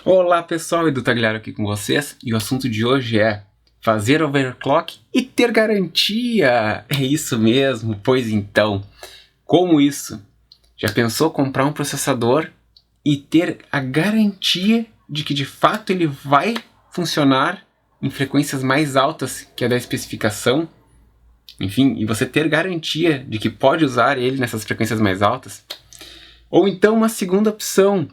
Olá pessoal, Edu Tagliaro aqui com vocês e o assunto de hoje é fazer overclock e ter garantia. É isso mesmo, pois então, como isso? Já pensou comprar um processador e ter a garantia de que de fato ele vai funcionar em frequências mais altas que a da especificação? Enfim, e você ter garantia de que pode usar ele nessas frequências mais altas? Ou então uma segunda opção,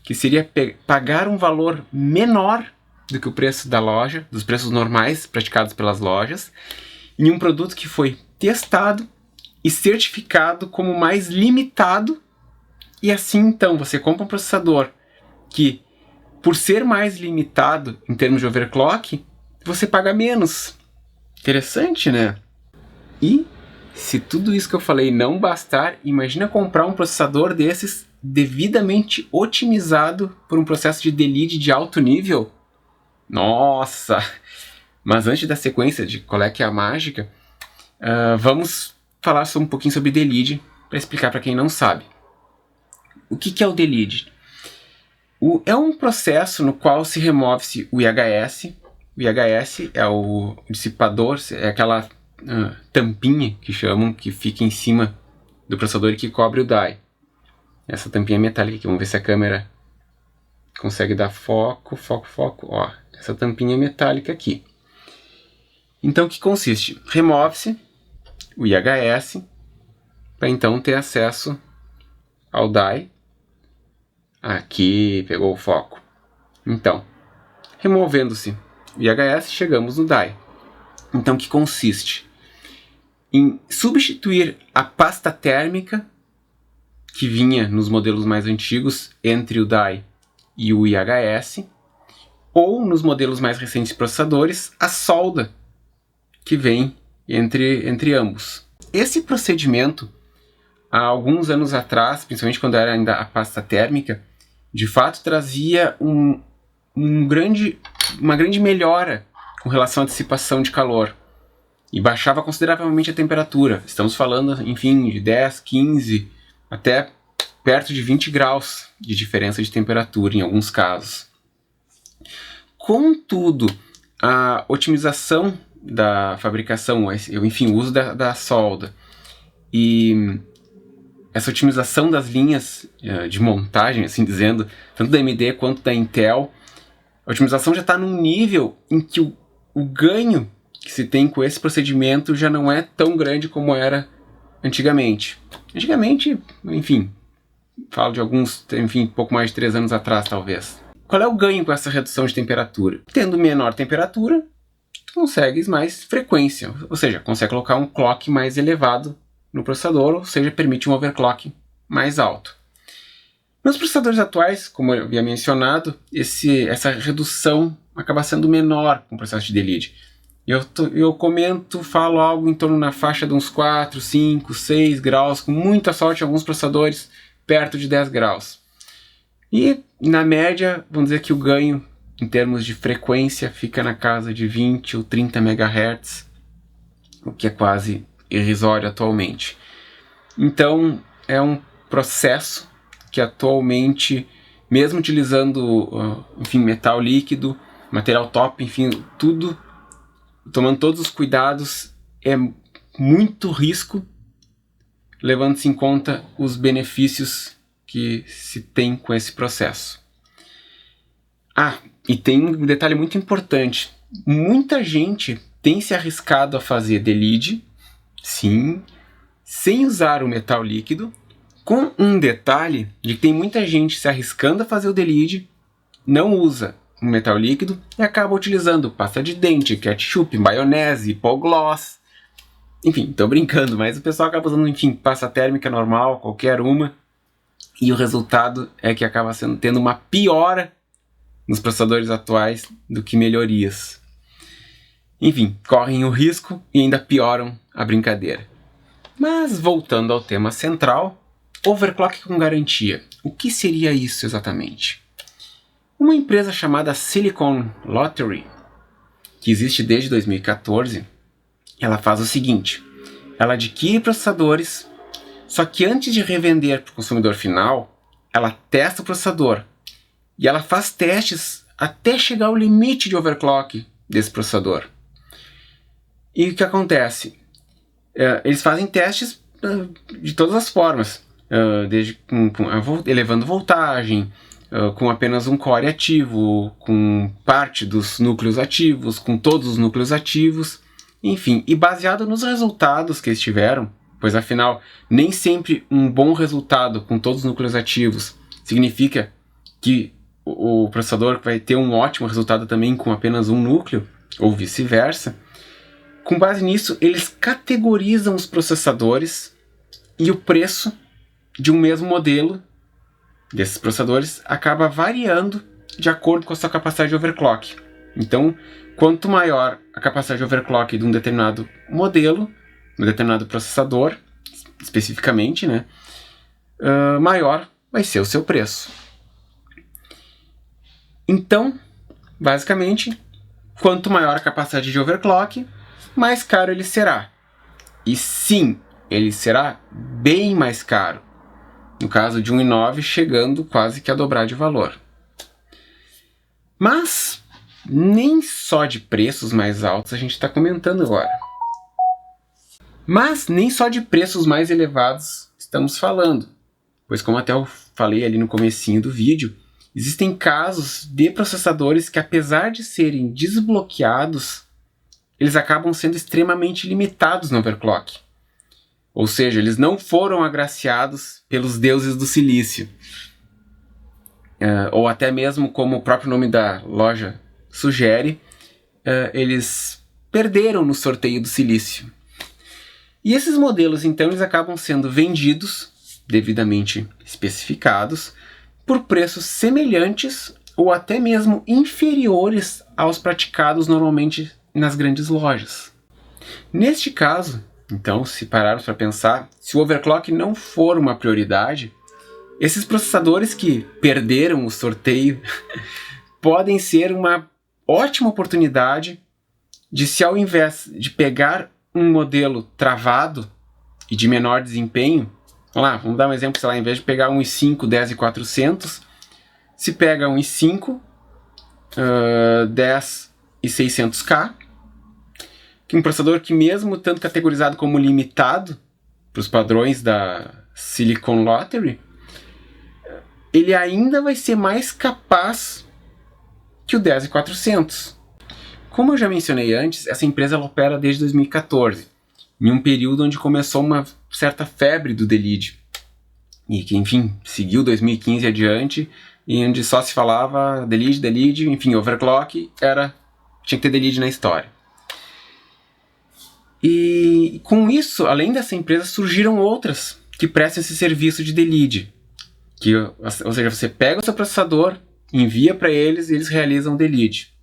que seria pagar um valor menor do que o preço da loja, dos preços normais praticados pelas lojas, em um produto que foi testado e certificado como mais limitado, e assim então você compra um processador que, por ser mais limitado em termos de overclock, você paga menos. Interessante, né? E se tudo isso que eu falei não bastar, imagina comprar um processador desses devidamente otimizado por um processo de delete de alto nível. Nossa! Mas antes da sequência de qual é que é a mágica, vamos falar um pouquinho sobre delete para explicar para quem não sabe. O que é o delete? É um processo no qual se remove-se o IHS. O IHS é o dissipador, é aquela tampinha que chamam, que fica em cima do processador e que cobre o die. Essa tampinha metálica aqui, vamos ver se a câmera consegue dar foco. Ó, essa tampinha metálica aqui. Então o que consiste? Remove-se o IHS para então ter acesso ao die. Aqui, pegou o foco. Então, removendo-se o IHS, chegamos no die. Então o que consiste? Em substituir a pasta térmica que vinha nos modelos mais antigos entre o die e o IHS, ou nos modelos mais recentes de processadores, a solda que vem entre ambos. Esse procedimento, há alguns anos atrás, principalmente quando era ainda a pasta térmica, de fato trazia uma grande melhora com relação à dissipação de calor e baixava consideravelmente a temperatura. Estamos falando, enfim, de 10, 15, até perto de 20 graus de diferença de temperatura em alguns casos. Contudo, a otimização da fabricação, enfim, o uso da solda e essa otimização das linhas de montagem, assim dizendo, tanto da AMD quanto da Intel, a otimização já está num nível em que o ganho que se tem com esse procedimento já não é tão grande como era antigamente. Antigamente, enfim, falo de alguns, enfim, pouco mais de 3 anos atrás, talvez. Qual é o ganho com essa redução de temperatura? Tendo menor temperatura, tu consegues mais frequência, ou seja, consegue colocar um clock mais elevado no processador, ou seja, permite um overclock mais alto. Nos processadores atuais, como eu havia mencionado, essa redução acaba sendo menor com o processo de delete. Eu falo algo em torno na faixa de uns 4, 5, 6 graus, com muita sorte alguns processadores perto de 10 graus. E na média, vamos dizer que o ganho em termos de frequência fica na casa de 20 ou 30 MHz, o que é quase irrisório atualmente. Então é um processo que atualmente, mesmo utilizando enfim, metal líquido, material top, enfim, tudo, tomando todos os cuidados, é muito risco, levando-se em conta os benefícios que se tem com esse processo. E tem um detalhe muito importante. Muita gente tem se arriscado a fazer delete, sim, sem usar o metal líquido, com um detalhe de que tem muita gente se arriscando a fazer o delete, não usa o metal líquido e acaba utilizando pasta de dente, ketchup, maionese, hipogloss. Enfim, tô brincando, mas o pessoal acaba usando, enfim, pasta térmica normal, qualquer uma, e o resultado é que acaba tendo uma piora nos processadores atuais do que melhorias. Enfim, correm o risco e ainda pioram a brincadeira. Mas voltando ao tema central, overclock com garantia. O que seria isso exatamente? Uma empresa chamada Silicon Lottery, que existe desde 2014, ela faz o seguinte: ela adquire processadores, só que antes de revender para o consumidor final, ela testa o processador e ela faz testes até chegar ao limite de overclock desse processador. E o que acontece? Eles fazem testes de todas as formas, desde elevando voltagem, com apenas um core ativo, com parte dos núcleos ativos, com todos os núcleos ativos, enfim, e baseado nos resultados que eles tiveram, pois afinal, nem sempre um bom resultado com todos os núcleos ativos significa que o processador vai ter um ótimo resultado também com apenas um núcleo, ou vice-versa. Com base nisso, eles categorizam os processadores e o preço de um mesmo modelo desses processadores acaba variando de acordo com a sua capacidade de overclock. Então, quanto maior a capacidade de overclock de um determinado modelo, um determinado processador, especificamente, né, maior vai ser o seu preço. Então, basicamente, quanto maior a capacidade de overclock, mais caro ele será. E sim, ele será bem mais caro. No caso de um i9, chegando quase que a dobrar de valor. Mas nem só de preços mais altos a gente está comentando agora. Mas nem só de preços mais elevados estamos falando. Pois como até eu falei ali no comecinho do vídeo, existem casos de processadores que, apesar de serem desbloqueados, eles acabam sendo extremamente limitados no overclock. Ou seja, eles não foram agraciados pelos deuses do silício. Ou até mesmo, como o próprio nome da loja sugere, eles perderam no sorteio do silício. E esses modelos, então, eles acabam sendo vendidos, devidamente especificados, por preços semelhantes ou até mesmo inferiores aos praticados normalmente nas grandes lojas. Neste caso, então, se pararmos para pensar, se o overclock não for uma prioridade, esses processadores que perderam o sorteio podem ser uma ótima oportunidade de, se ao invés de pegar um modelo travado e de menor desempenho, vamos dar um exemplo, sei lá, em vez de pegar um i5 10400, se pega um i5 10600K, que é um processador que, mesmo tanto categorizado como limitado para os padrões da Silicon Lottery, ele ainda vai ser mais capaz que o 10400. Como eu já mencionei antes, essa empresa ela opera desde 2014, em um período onde começou uma certa febre do DLID, e que, enfim, seguiu 2015 adiante, e onde só se falava DLID, enfim, overclock, tinha que ter DLID na história. E com isso, além dessa empresa, surgiram outras que prestam esse serviço de DLID. Ou seja, você pega o seu processador, envia para eles e eles realizam DLID.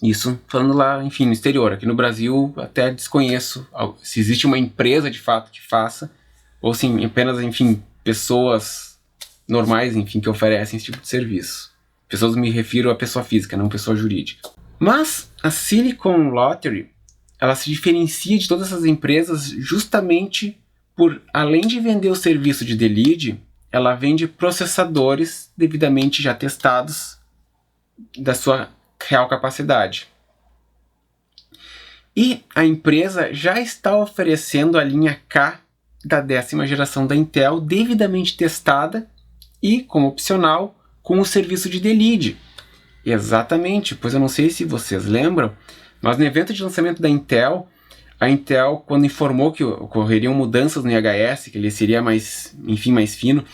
Isso falando lá, enfim, no exterior. Aqui no Brasil até desconheço se existe uma empresa de fato que faça, ou se apenas, enfim, pessoas normais, enfim, que oferecem esse tipo de serviço. Pessoas, me refiro a pessoa física, não pessoa jurídica. Mas a Silicon Lottery, ela se diferencia de todas essas empresas justamente por, além de vender o serviço de DLID, ela vende processadores devidamente já testados da sua real capacidade. E a empresa já está oferecendo a linha K da 10ª geração da Intel, devidamente testada e, como opcional, com o serviço de DLID. Exatamente, pois eu não sei se vocês lembram, mas no evento de lançamento da Intel, a Intel, quando informou que ocorreriam mudanças no IHS, que ele seria mais fino,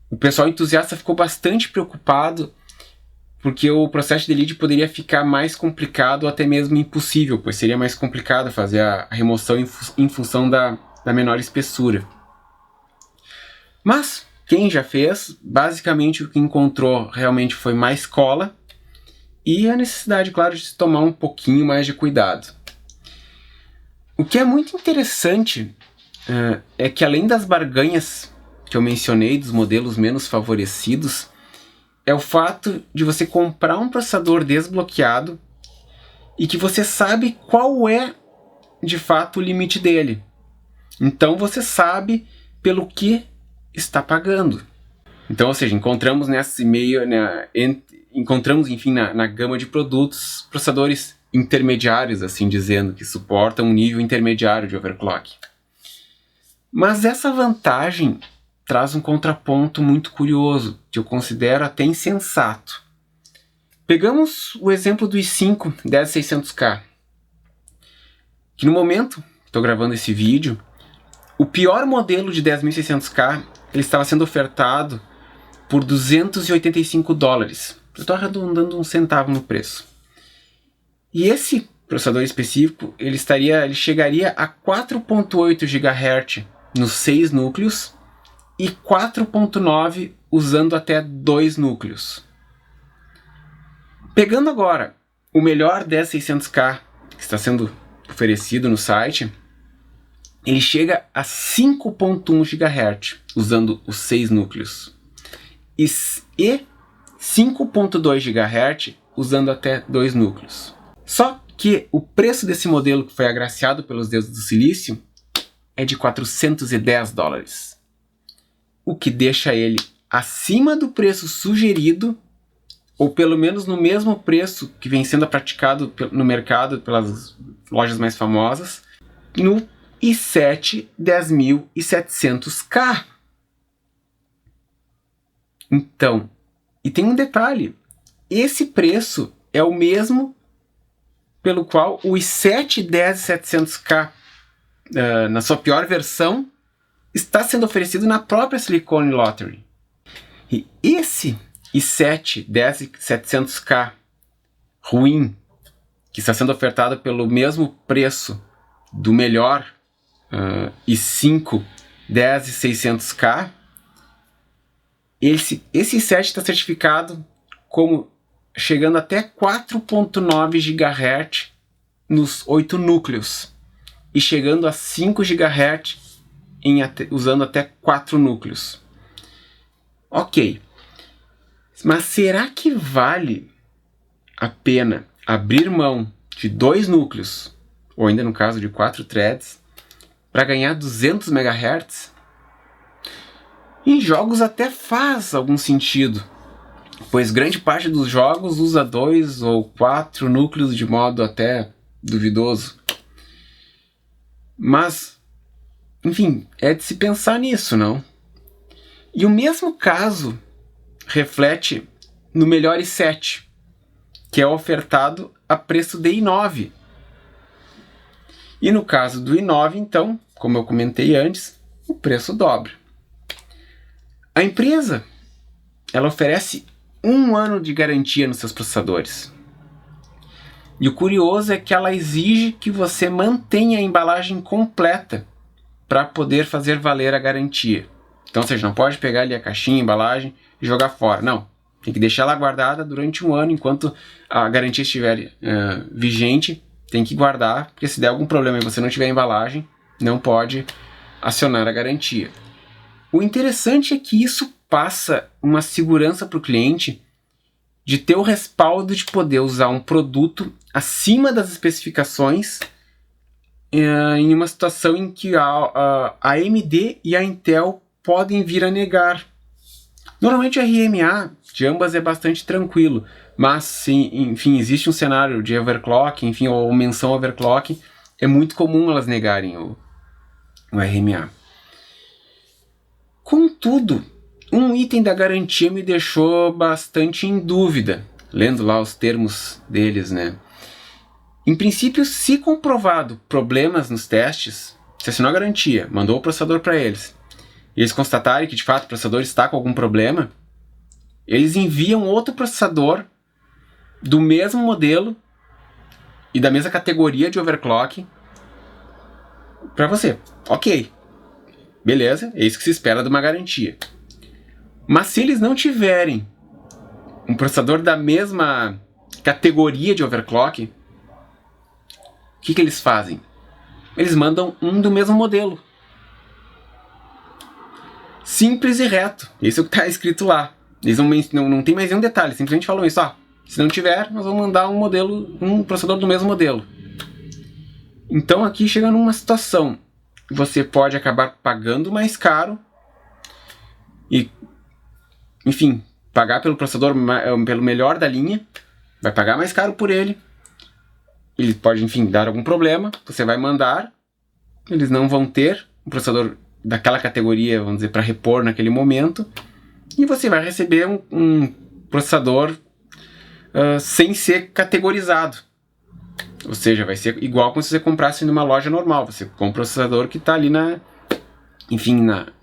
o pessoal entusiasta ficou bastante preocupado, porque o processo de DLID poderia ficar mais complicado ou até mesmo impossível, pois seria mais complicado fazer a remoção em função da menor espessura. Mas quem já fez, basicamente o que encontrou realmente foi mais cola e a necessidade, claro, de se tomar um pouquinho mais de cuidado. O que é muito interessante é que, além das barganhas que eu mencionei, dos modelos menos favorecidos, é o fato de você comprar um processador desbloqueado e que você sabe qual é, de fato, o limite dele. Então você sabe pelo que está pagando. Então, ou seja, encontramos nesse meio, né, encontramos, enfim, na gama de produtos, processadores intermediários, assim dizendo, que suportam um nível intermediário de overclock. Mas essa vantagem traz um contraponto muito curioso, que eu considero até insensato. Pegamos o exemplo do i5 10600K, que no momento, estou gravando esse vídeo, o pior modelo de 10600K ele estava sendo ofertado por $285. Eu estou arredondando um centavo no preço. E esse processador específico, ele chegaria a 4.8 GHz nos 6 núcleos e 4.9 usando até 2 núcleos. Pegando agora o melhor 10600K que está sendo oferecido no site, ele chega a 5.1 GHz usando os 6 núcleos e 5.2 GHz usando até 2 núcleos. Só que o preço desse modelo que foi agraciado pelos deuses do silício é de $410, o que deixa ele acima do preço sugerido, ou pelo menos no mesmo preço que vem sendo praticado no mercado pelas lojas mais famosas, no i7 10700K. Então, e tem um detalhe, esse preço é o mesmo pelo qual o i7 10700K, na sua pior versão, está sendo oferecido na própria Silicon Lottery. E esse i7 10700K ruim, que está sendo ofertado pelo mesmo preço do melhor i5 10600K, esse i7 está certificado como chegando até 4.9 GHz nos 8 núcleos e chegando a 5 GHz usando até 4 núcleos. Ok, mas será que vale a pena abrir mão de 2 núcleos, ou ainda no caso de 4 threads, para ganhar 200 MHz? Em jogos até faz algum sentido, pois grande parte dos jogos usa 2 ou 4 núcleos de modo até duvidoso. Mas, enfim, é de se pensar nisso, não? E o mesmo caso reflete no melhor i7, que é ofertado a preço de i9. E no caso do i9, então, como eu comentei antes, o preço dobra. A empresa, ela oferece 1 ano de garantia nos seus processadores. E o curioso é que ela exige que você mantenha a embalagem completa para poder fazer valer a garantia. Então você não pode pegar ali a caixinha, a embalagem e jogar fora. Não, tem que deixar ela guardada durante 1 ano enquanto a garantia estiver vigente. Tem que guardar, porque se der algum problema e você não tiver a embalagem, não pode acionar a garantia. O interessante é que isso passa uma segurança para o cliente de ter o respaldo de poder usar um produto acima das especificações em uma situação em que a AMD e a Intel podem vir a negar. Normalmente a RMA de ambas é bastante tranquilo, mas sim, enfim, existe um cenário de overclock, enfim, ou menção overclock, é muito comum elas negarem o RMA. Contudo, um item da garantia me deixou bastante em dúvida, lendo lá os termos deles, né? Em princípio, se comprovado problemas nos testes, se assinou a garantia, mandou o processador para eles, e eles constatarem que de fato o processador está com algum problema, eles enviam outro processador do mesmo modelo e da mesma categoria de overclock para você. Ok, beleza, é isso que se espera de uma garantia. Mas se eles não tiverem um processador da mesma categoria de overclock, o que eles fazem? Eles mandam um do mesmo modelo. Simples e reto. Isso é o que está escrito lá. Eles não tem mais nenhum detalhe. Simplesmente falam isso. Se não tiver, nós vamos mandar um processador do mesmo modelo. Então aqui chega numa situação. Você pode acabar pagando mais caro e enfim, pagar pelo processador pelo melhor da linha, vai pagar mais caro por ele. Ele pode, enfim, dar algum problema, você vai mandar, eles não vão ter um processador daquela categoria, vamos dizer, para repor naquele momento, e você vai receber um processador sem ser categorizado. Ou seja, vai ser igual como se você comprasse numa loja normal. Você compra um processador que está ali na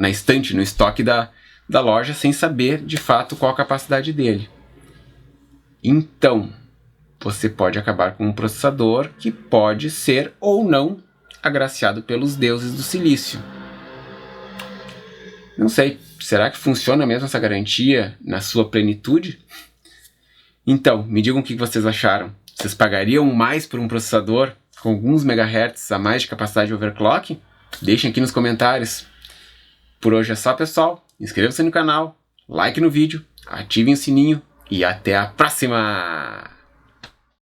estante, no estoque da loja, sem saber de fato qual a capacidade dele. Então, você pode acabar com um processador que pode ser ou não agraciado pelos deuses do silício. Não sei, será que funciona mesmo essa garantia na sua plenitude? Então, me digam o que vocês acharam. Vocês pagariam mais por um processador com alguns megahertz a mais de capacidade de overclock? Deixem aqui nos comentários. Por hoje é só, pessoal. Inscreva-se no canal, like no vídeo, ativem o sininho e até a próxima!